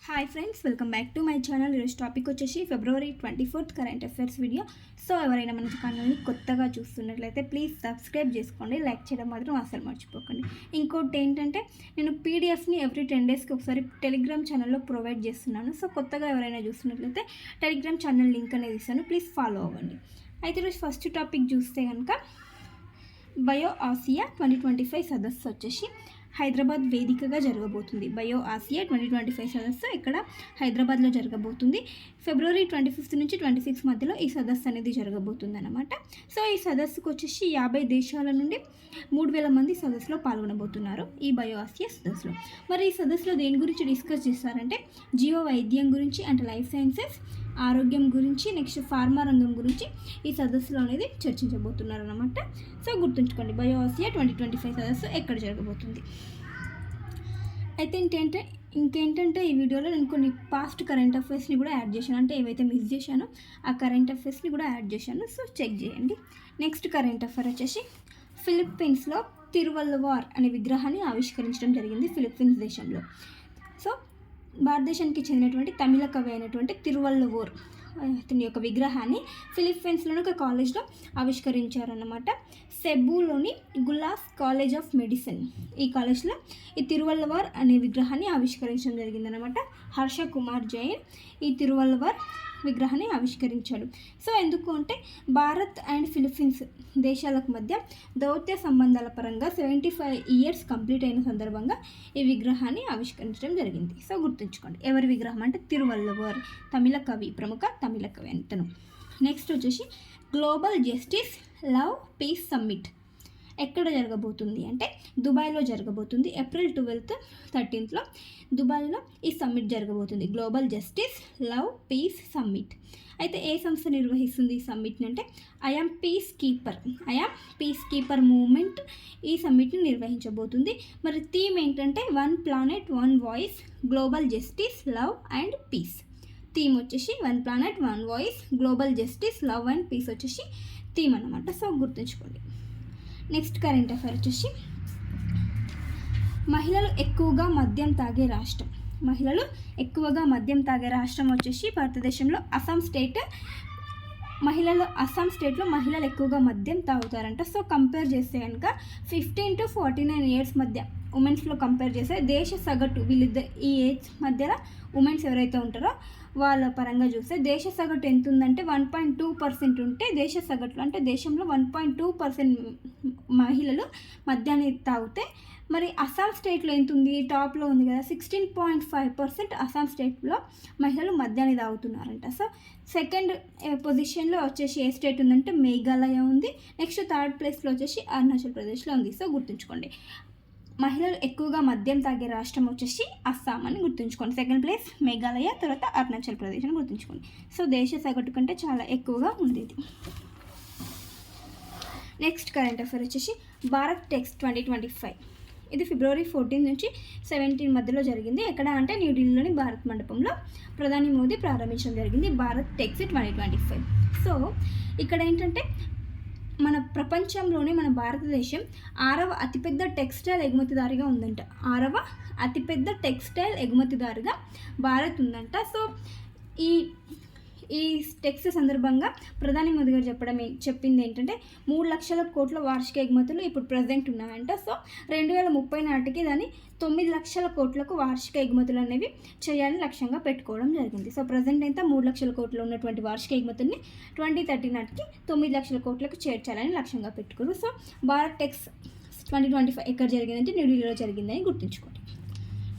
Hi friends, welcome back to my channel. ఈరోజు topic వచ్చేసి February 24th current affairs video. So ఎవరైనా మన ఛానల్ని కొత్తగా చూస్తున్నట్లయితే ప్లీజ్ సబ్స్క్రైబ్ చేసుకోండి, లైక్ చేయడం మాత్రం అసలు మర్చిపోకండి. ఇంకోటి ఏంటంటే నేను పీడిఎఫ్ని ఎవ్రీ 10 డేస్కి ఒకసారి టెలిగ్రామ్ ఛానల్లో ప్రొవైడ్ చేస్తున్నాను. సో కొత్తగా ఎవరైనా చూస్తున్నట్లయితే టెలిగ్రామ్ ఛానల్ లింక్ అనేది ఇస్తాను, ప్లీజ్ ఫాలో అవ్వండి. అయితే ఈరోజు ఫస్ట్ టాపిక్ చూస్తే కనుక బయో ఆసియా 2025 సదస్సు వచ్చేసి హైదరాబాద్ వేదికగా జరగబోతుంది. బయో ఆసియా 2025 సదస్సు ఇక్కడ హైదరాబాద్లో జరగబోతుంది. February 25 నుంచి 26 మధ్యలో ఈ సదస్సు అనేది జరగబోతుంది అన్నమాట. సో ఈ సదస్సుకు వచ్చేసి 50 దేశాల నుండి 3000 మంది సదస్సులో పాల్గొనబోతున్నారు ఈ బయో ఆసియా సదస్సులో. మరి ఈ సదస్సులో దేని గురించి డిస్కస్ చేస్తారంటే జీవ వైద్యం గురించి, అంటే లైఫ్ సైన్సెస్, ఆరోగ్యం గురించి, నెక్స్ట్ ఫార్మా రంగం గురించి ఈ సదస్సులో అనేది చర్చించబోతున్నారు అన్నమాట. సో గుర్తుంచుకోండి, బయో ఆసియా 2025 సదస్సు ఎక్కడ జరగబోతుంది. అయితే ఇంకేంటంటే ఈ వీడియోలో నేను కొన్ని పాస్ట్ కరెంట్ అఫైర్స్ని కూడా యాడ్ చేశాను, అంటే ఏవైతే మిస్ చేశానో ఆ కరెంట్ అఫైర్స్ని కూడా యాడ్ చేశాను. సో చెక్ చేయండి. నెక్స్ట్ కరెంట్ అఫైర్ వచ్చేసి ఫిలిప్పీన్స్లో తిరువల్లవార్ అనే విగ్రహాన్ని ఆవిష్కరించడం జరిగింది ఫిలిప్పీన్స్ దేశంలో. సో భారతదేశానికి చెందినటువంటి తమిళ కవి అయినటువంటి తిరువల్లవోర్ అతని యొక్క విగ్రహాన్ని ఫిలిప్పీన్స్లోని ఒక కాలేజ్లో ఆవిష్కరించారన్నమాట. సెబులోని గులాస్ కాలేజ్ ఆఫ్ మెడిసిన్, ఈ కాలేజ్లో ఈ తిరువల్లవార్ అనే విగ్రహాన్ని ఆవిష్కరించడం జరిగిందనమాట. హర్ష కుమార్ జైన్ ఈ తిరువల్లవార్ విగ్రహాన్ని ఆవిష్కరించాడు. సో ఎందుకు అంటే భారత్ అండ్ ఫిలిప్పీన్స్ దేశాలకు మధ్య దౌత్య సంబంధాల పరంగా 75 ఇయర్స్ కంప్లీట్ అయిన సందర్భంగా ఈ విగ్రహాన్ని ఆవిష్కరించడం జరిగింది. సో గుర్తుంచుకోండి, ఎవరి విగ్రహం అంటే తిరువల్లవార్, తమిళ కవి, ప్రముఖ తమిళ కవి అంతను. నెక్స్ట్ వచ్చేసి global justice love piece summit ఎక్కడ జరగబోతుంది అంటే దుబాయ్లో జరగబోతుంది. April 12th 13th దుబాయ్లో ఈ సమ్మిట్ జరగబోతుంది, global justice love piece summit. అయితే ఏ సంస్థ నిర్వహిస్తుంది ఈ సమ్మిట్ని అంటే ఐఎమ్ పీస్ కీపర్ మూవ్మెంట్ ఈ సమ్మిట్ని నిర్వహించబోతుంది. మరి థీమ్ ఏంటంటే 1 planet 1 voice global justice love and peace. Theme వచ్చేసి 1 planet 1 voice global justice love and peace వచ్చేసి థీమ్ అన్నమాట. సో గుర్తుంచుకోండి. నెక్స్ట్ కరెంట్ అఫైర్ వచ్చేసి మహిళలు ఎక్కువగా మద్యం తాగే రాష్ట్రం. వచ్చేసి భారతదేశంలో అస్సాం స్టేట్లో మహిళలు ఎక్కువగా మద్యం తాగుతారంట. సో కంపేర్ చేస్తే కనుక 15 to 49 ఇయర్స్ మధ్య ఉమెన్స్లో కంపేర్ చేస్తే దేశ సగటు ఈ ఏజ్ మధ్యలో ఉమెన్స్ ఎవరైతే ఉంటారో వాళ్ళ పరంగా చూస్తే దేశ సగటు ఎంత ఉందంటే 1.2% ఉంటే దేశ సగటులో అంటే దేశంలో 1.2% మహిళలు మద్యాన్ని తాగితే మరి అస్సాం స్టేట్లో ఎంత ఉంది, టాప్లో ఉంది కదా, 16.5% అస్సాం స్టేట్లో మహిళలు మద్యాన్ని తాగుతున్నారంట. సో సెకండ్ పొజిషన్లో వచ్చేసి ఏ స్టేట్ ఉందంటే మేఘాలయ ఉంది. నెక్స్ట్ థర్డ్ ప్లేస్లో వచ్చేసి అరుణాచల్ ప్రదేశ్లో ఉంది. సో గుర్తుంచుకోండి, మహిళలు ఎక్కువగా మద్యం తాగే రాష్ట్రం వచ్చేసి అస్సాం అని గుర్తుంచుకోండి. సెకండ్ ప్లేస్ మేఘాలయ, తర్వాత అరుణాచల్ ప్రదేశ్ అని గుర్తుంచుకోండి. సో దేశ సగటు కంటే చాలా ఎక్కువగా ఉంది ఇది. నెక్స్ట్ కరెంట్ అఫైర్ వచ్చేసి భారత్ టెక్స్ 2025. ఇది February 14 నుంచి 17 మధ్యలో జరిగింది. ఎక్కడ అంటే న్యూఢిల్లీలోని భారత్ మండపంలో ప్రధాని మోదీ ప్రారంభించడం జరిగింది భారత్ టెక్స్ 2025. సో ఇక్కడ ఏంటంటే మన ప్రపంచంలోనే మన భారతదేశం 6వ అతిపెద్ద టెక్స్టైల్ ఎగుమతిదారుగా ఉందంట. 6వ అతిపెద్ద టెక్స్టైల్ ఎగుమతిదారుగా భారత్ ఉందంట. సో ఈ టెక్స్ సందర్భంగా ప్రధాని మోదీ గారు చెప్పింది ఏంటంటే 3 లక్షల కోట్ల వార్షిక ఎగుమతులు ఇప్పుడు ప్రజెంట్ ఉన్నాయంట. సో 2030 నాటికి దాన్ని 9 లక్షల కోట్లకు వార్షిక ఎగుమతులు అనేవి చేయాలని లక్ష్యంగా పెట్టుకోవడం జరిగింది. సో ప్రజెంట్ అయితే 3 లక్షల కోట్లు ఉన్నటువంటి వార్షిక ఎగుమతుల్ని 2030 నాటికి 9 లక్షల కోట్లకు చేర్చాలని లక్ష్యంగా పెట్టుకోరు. సో భారత్ టెక్స్ 2025 ఎక్కడ జరిగిందంటే న్యూఢిల్లీలో జరిగిందని గుర్తుంచుకోండి.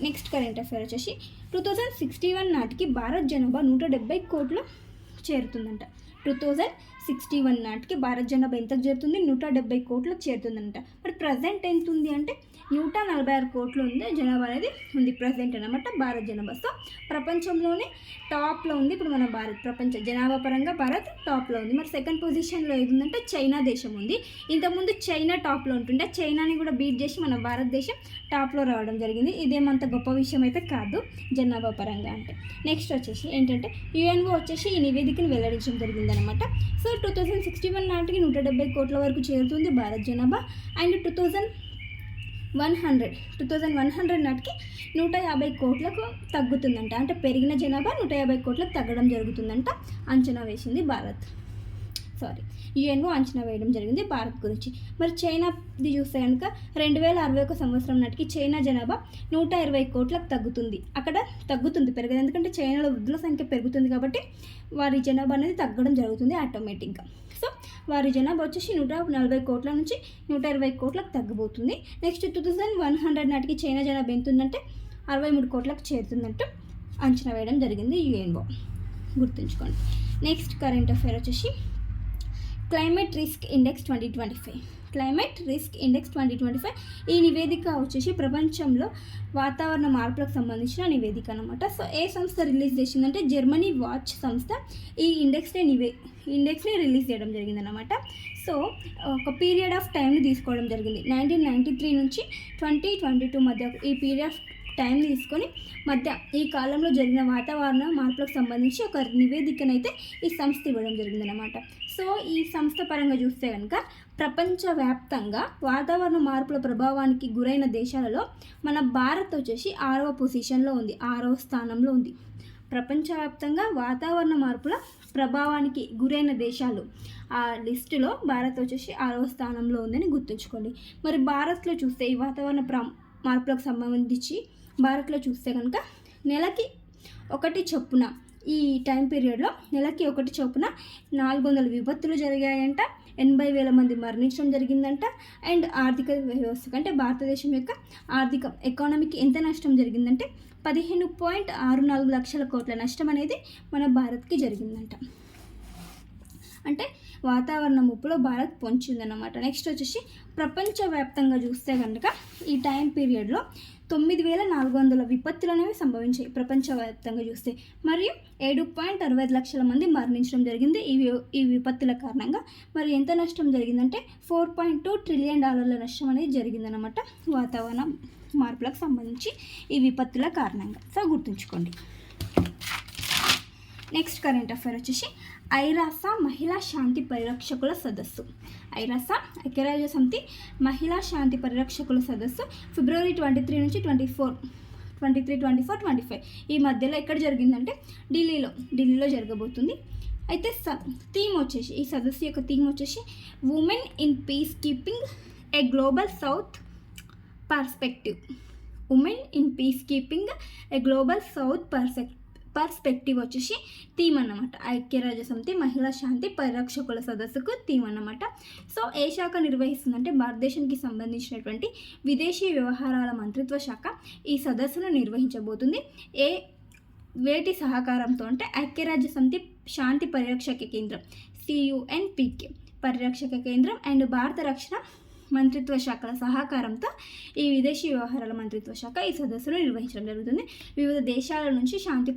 నెక్స్ట్ కరెంట్ అఫైర్ వచ్చేసి 2061 నాటికి భారత్ జనాభా 170 కోట్లు చేరుతుందంట. 2061 నాటికి భారత్ జనాభా ఎంతకు చేరుతుంది? 170 కోట్లకు చేరుతుందంట. మరి ప్రజెంట్ ఎంత ఉంది అంటే 146 కోట్లు ఉంది జనాభా అనేది ఉంది ప్రజెంట్ అనమాట భారత్ జనాభా. సో ప్రపంచంలోనే టాప్లో ఉంది ఇప్పుడు మన భారత్, ప్రపంచ జనాభా పరంగా భారత్ టాప్లో ఉంది. మరి సెకండ్ పొజిషన్లో ఏది ఉందంటే చైనా దేశం ఉంది. ఇంతకుముందు చైనా టాప్లో ఉంటుండే, చైనాని కూడా బీట్ చేసి మన భారతదేశం టాప్లో రావడం జరిగింది. ఇదేమంత గొప్ప విషయం అయితే కాదు జనాభా పరంగా అంటే. నెక్స్ట్ వచ్చేసి ఏంటంటే యుఎన్ఓ వచ్చేసి ఈ నివేదికను వెల్లడించడం జరిగిందనమాట. సో 2061 నాటికి 170 కోట్ల వరకు చేరుతుంది భారత్ జనాభా. అండ్ 2100 నాటికి 150 కోట్లకు తగ్గుతుందంట. అంటే పెరిగిన జనాభా 150 కోట్లకు తగ్గడం జరుగుతుందంట అంచనా వేసింది యుఎన్ఓ అంచనా వేయడం జరిగింది భారత్ గురించి. మరి చైనాది చూస్తే కనుక 2061 సంవత్సరం నాటికి చైనా జనాభా 120 కోట్లకు తగ్గుతుంది. అక్కడ తగ్గుతుంది, పెరగదు. ఎందుకంటే చైనాలో వృద్ధుల సంఖ్య పెరుగుతుంది కాబట్టి వారి జనాభా అనేది తగ్గడం జరుగుతుంది ఆటోమేటిక్గా. సో వారి జనాభా వచ్చేసి 140 కోట్ల నుంచి 120 కోట్లకు తగ్గబోతుంది. నెక్స్ట్ 2100 నాటికి చైనా జనాభా ఎంత ఉందంటే 63 కోట్లకు చేరుతుందంటూ అంచనా వేయడం జరిగింది యుఎన్ఓ, గుర్తుంచుకోండి. నెక్స్ట్ కరెంట్ అఫైర్ వచ్చేసి క్లైమేట్ రిస్క్ ఇండెక్స్ 2025. ఈ నివేదిక వచ్చేసి ప్రపంచంలో వాతావరణ మార్పులకు సంబంధించిన నివేదిక అనమాట. సో ఏ సంస్థ రిలీజ్ చేసిందంటే జర్మనీ వాచ్ సంస్థ ఈ ఇండెక్స్ని రిలీజ్ చేయడం జరిగిందనమాట. సో ఒక పీరియడ్ ఆఫ్ టైంని తీసుకోవడం జరిగింది. 1993 నుంచి 2022 మధ్య ఈ పీరియడ్ ఆఫ్ టైం తీసుకొని ఈ కాలంలో జరిగిన వాతావరణ మార్పులకు సంబంధించి ఒక నివేదికనైతే ఈ సంస్థ ఇవ్వడం జరిగిందనమాట. సో ఈ సంస్థ పరంగా చూస్తే కనుక ప్రపంచవ్యాప్తంగా వాతావరణ మార్పుల ప్రభావానికి గురైన దేశాలలో మన భారత్ వచ్చేసి 6వ పొజిషన్లో ఉంది, 6వ స్థానంలో ఉంది. ప్రపంచవ్యాప్తంగా వాతావరణ మార్పుల ప్రభావానికి గురైన దేశాలు ఆ లిస్టులో భారత్ వచ్చేసి 6వ స్థానంలో ఉందని గుర్తుంచుకోండి. మరి భారత్లో చూస్తే ఈ వాతావరణ మార్పులకు సంబంధించి భారత్లో చూస్తే కనుక నెలకి 1 చొప్పున ఈ టైం పీరియడ్లో నెలకి 1 చొప్పున 400 విపత్తులు జరిగాయంట, 80,000 మంది మరణించడం జరిగిందంట. అండ్ ఆర్థిక వ్యవస్థకు అంటే భారతదేశం యొక్క ఎకానమీకి ఎంత నష్టం జరిగిందంటే 15.64 లక్షల కోట్ల నష్టం అనేది మన భారత్కి జరిగిందంట. అంటే వాతావరణ ముప్పులో భారత్ పొంచిందన్నమాట. నెక్స్ట్ వచ్చేసి ప్రపంచవ్యాప్తంగా చూస్తే కనుక ఈ టైం పీరియడ్లో 9,400 విపత్తులు అనేవి సంభవించాయి ప్రపంచవ్యాప్తంగా చూస్తే. మరియు 7.65 లక్షల మంది మరణించడం జరిగింది ఈ విపత్తుల కారణంగా. మరి ఎంత నష్టం జరిగిందంటే $4.2 ట్రిలియన్ నష్టం అనేది జరిగిందనమాట వాతావరణ మార్పులకు సంబంధించి ఈ విపత్తుల కారణంగా. సో గుర్తుంచుకోండి. నెక్స్ట్ కరెంట్ అఫైర్ వచ్చేసి ఐరాస మహిళా శాంతి పరిరక్షకుల సదస్సు. ఐక్యరాజ్య సమితి మహిళా శాంతి పరిరక్షకుల సదస్సు ఫిబ్రవరి 23 నుంచి 24-25 ఈ మధ్యలో ఎక్కడ జరిగిందంటే ఢిల్లీలో జరగబోతుంది. అయితే థీమ్ వచ్చేసి ఈ సదస్సు యొక్క థీమ్ వచ్చేసి women in peace keeping a global south perspective. Women in peace keeping a global south perspective వచ్చేసి థీమ్ అన్నమాట. ఐక్యరాజ్య సమితి మహిళా శాంతి పరిరక్షకుల సదస్సుకు థీమ్ అన్నమాట. సో ఏ శాఖ నిర్వహిస్తుందంటే భారతదేశానికి సంబంధించినటువంటి విదేశీ వ్యవహారాల మంత్రిత్వ శాఖ ఈ సదస్సును నిర్వహించబోతుంది. వేటి సహకారంతో అంటే ఐక్యరాజ్య సమితి శాంతి పరిరక్షక కేంద్రం CUNPK పరిరక్షక కేంద్రం అండ్ భారత రక్షణ మంత్రిత్వ శాఖల సహకారంతో ఈ విదేశీ వ్యవహారాల మంత్రిత్వ శాఖ ఈ సదస్సును నిర్వహించడం జరుగుతుంది. వివిధ దేశాల నుంచి శాంతి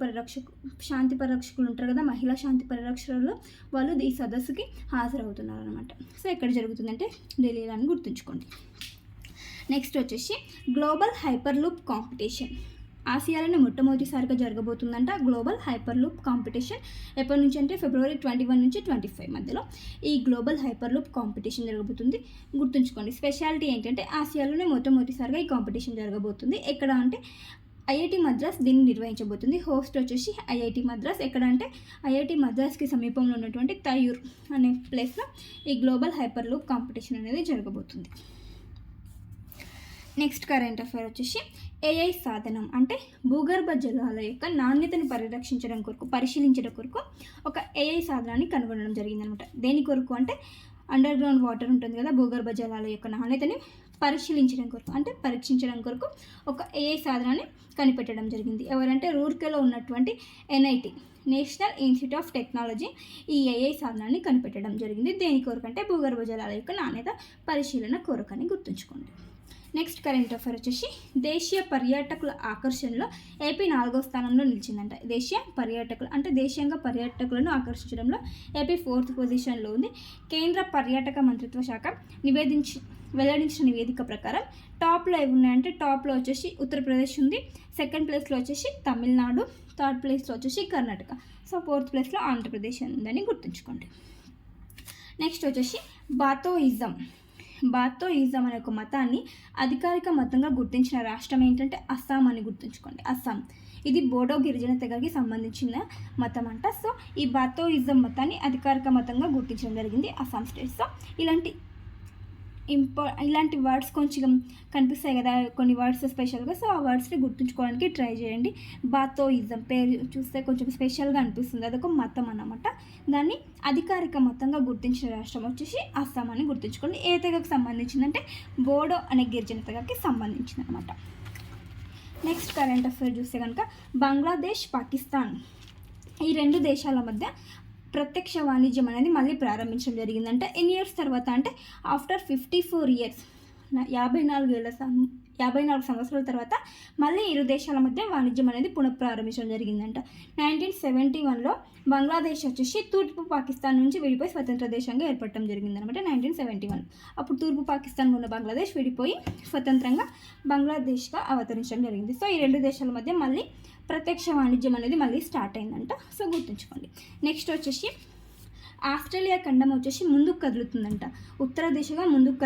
పరిరక్షకులు ఉంటారు కదా, మహిళా శాంతి పరిరక్షకులు, వాళ్ళు ఈ సదస్సుకి హాజరవుతున్నారు అనమాట. సో ఎక్కడ జరుగుతుందంటే ఢిల్లీలో అని గుర్తుంచుకోండి. నెక్స్ట్ వచ్చేసి గ్లోబల్ హైపర్ లూప్ కాంపిటీషన్. ఆసియాలోనే మొట్టమొదటిసారిగా జరగబోతుందంట గ్లోబల్ హైపర్ లూప్ కాంపిటీషన్. ఎప్పటి నుంచి అంటే ఫిబ్రవరి 21 నుంచి 25 మధ్యలో ఈ గ్లోబల్ హైపర్ లూప్ కాంపిటీషన్ జరగబోతుంది. గుర్తుంచుకోండి, స్పెషాలిటీ ఏంటంటే ఆసియాలోనే మొట్టమొదటిసారిగా ఈ కాంపిటీషన్ జరగబోతుంది. ఎక్కడ అంటే IIT మద్రాస్ దీన్ని నిర్వహించబోతుంది. హోస్ట్ వచ్చేసి IIT మద్రాస్. ఎక్కడ అంటే IIT మద్రాస్కి సమీపంలో ఉన్నటువంటి తయూర్ అనే ప్లేస్లో ఈ గ్లోబల్ హైపర్ లూప్ కాంపిటీషన్ అనేది జరగబోతుంది. నెక్స్ట్ కరెంట్ అఫైర్ వచ్చేసి AI సాధనం అంటే భూగర్భ జలాల యొక్క నాణ్యతను పరిశీలించడం కొరకు ఒక AI సాధనాన్ని కనుగొనడం జరిగిందనమాట. దేని కొరకు అంటే అండర్ గ్రౌండ్ వాటర్ ఉంటుంది కదా, భూగర్భ జలాల యొక్క నాణ్యతని పరీక్షించడం కొరకు ఒక AI సాధనాన్ని కనిపెట్టడం జరిగింది. ఎవరంటే రూర్కెలో ఉన్నటువంటి NIT national institute of technology ఈ AI సాధనాన్ని కనిపెట్టడం జరిగింది. దేని కొరకు అంటే భూగర్భ జలాల యొక్క నాణ్యత పరిశీలన కొరకని గుర్తుంచుకోండి. నెక్స్ట్ కరెంట్ అఫైర్ వచ్చేసి దేశీయ పర్యాటకుల ఆకర్షణలో ఏపీ 4వ స్థానంలో నిలిచిందంట. దేశీయంగా పర్యాటకులను ఆకర్షించడంలో ఏపీ 4th పొజిషన్లో ఉంది. కేంద్ర పర్యాటక మంత్రిత్వ శాఖ వెల్లడించిన నివేదిక ప్రకారం టాప్లో ఏవి ఉన్నాయంటే టాప్లో వచ్చేసి ఉత్తరప్రదేశ్ ఉంది, సెకండ్ ప్లేస్లో వచ్చేసి తమిళనాడు, థర్డ్ ప్లేస్లో వచ్చేసి కర్ణాటక, సో 4th ప్లేస్లో ఆంధ్రప్రదేశ్ ఉందని గుర్తుంచుకోండి. నెక్స్ట్ వచ్చేసి బాతోయిజం అనే ఒక మతాన్ని అధికారిక మతంగా గుర్తించిన రాష్ట్రం ఏంటంటే అస్సాం అని గుర్తుంచుకోండి. అస్సాం ఇది బోడో గిరిజన తెగకి సంబంధించిన మతం అంట. సో ఈ బాతోయిజం మతాన్ని అధికారిక మతంగా గుర్తించడం జరిగింది అస్సాం స్టేట్. సో ఇలాంటి వర్డ్స్ కొంచెం కనిపిస్తాయి కదా, కొన్ని వర్డ్స్ స్పెషల్గా. సో ఆ వర్డ్స్ని గుర్తుంచుకోవడానికి ట్రై చేయండి. బాతోయిజం పేరు చూస్తే కొంచెం స్పెషల్గా అనిపిస్తుంది, అదొక మతం అన్నమాట. దాన్ని అధికారిక మతంగా గుర్తించిన రాష్ట్రం వచ్చేసి అస్సాం అని గుర్తుంచుకోండి. ఏ తెగకు సంబంధించిందంటే బోడో అనే గిరిజన తెగకి సంబంధించింది అనమాట. నెక్స్ట్ కరెంట్ అఫైర్ చూస్తే కనుక బంగ్లాదేశ్, పాకిస్తాన్ ఈ రెండు దేశాల మధ్య ప్రత్యక్ష వాణిజ్యం అనేది మళ్ళీ ప్రారంభించడం జరిగిందంటే ఎన్ని ఇయర్స్ తర్వాత అంటే ఆఫ్టర్ 54 ఇయర్స్ 54 సంవత్సరాల తర్వాత మళ్ళీ ఇరు దేశాల మధ్య వాణిజ్యం అనేది పునఃప్రారంభించడం జరిగిందంట. 1971లో బంగ్లాదేశ్ వచ్చేసి తూర్పు పాకిస్తాన్ నుంచి విడిపోయి స్వతంత్ర దేశంగా ఏర్పడటం జరిగిందనమాట. 1971 అప్పుడు తూర్పు పాకిస్తాన్లో ఉన్న బంగ్లాదేశ్ విడిపోయి స్వతంత్రంగా బంగ్లాదేశ్గా అవతరించడం జరిగింది. సో ఈ రెండు దేశాల మధ్య మళ్ళీ ప్రత్యక్ష వాణిజ్యం అనేది మళ్ళీ స్టార్ట్ అయిందంట. సో గుర్తుంచుకోండి. నెక్స్ట్ వచ్చేసి ఆస్ట్రేలియా ఖండం వచ్చేసి ముందుకు కదులుతుందంట, ఉత్తర దిశగా ముందుకు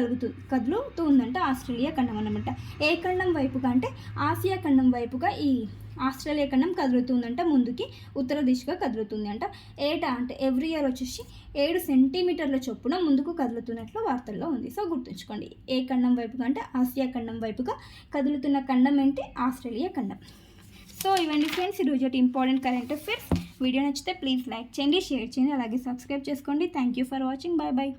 కదులుతూ ఉందంట ఆస్ట్రేలియా ఖండం అన్నమాట. ఏ ఖండం వైపుగా అంటే ఆసియా ఖండం వైపుగా ఈ ఆస్ట్రేలియా ఖండం కదులుతుందంట, ముందుకి ఉత్తర దిశగా కదులుతుంది అంట. ఏటా అంటే ఎవ్రీ ఇయర్ వచ్చేసి 7 సెంటీమీటర్ల చొప్పున ముందుకు కదులుతున్నట్లు వార్తల్లో ఉంది. సో గుర్తుంచుకోండి. ఏ ఖండం వైపుగా అంటే ఆసియా ఖండం వైపుగా కదులుతున్న ఖండం ఏంటి? ఆస్ట్రేలియా ఖండం. సో ఇవన్నీ ఫ్రెండ్స్ ఈరోజు ఇంపార్టెంట్ కరెంట్ అఫైర్స్. వీడియో నచ్చితే ప్లీజ్ లైక్ చేయండి, షేర్ చేయండి, అలాగే సబ్స్క్రైబ్ చేసుకోండి. Thank you for watching. Bye bye.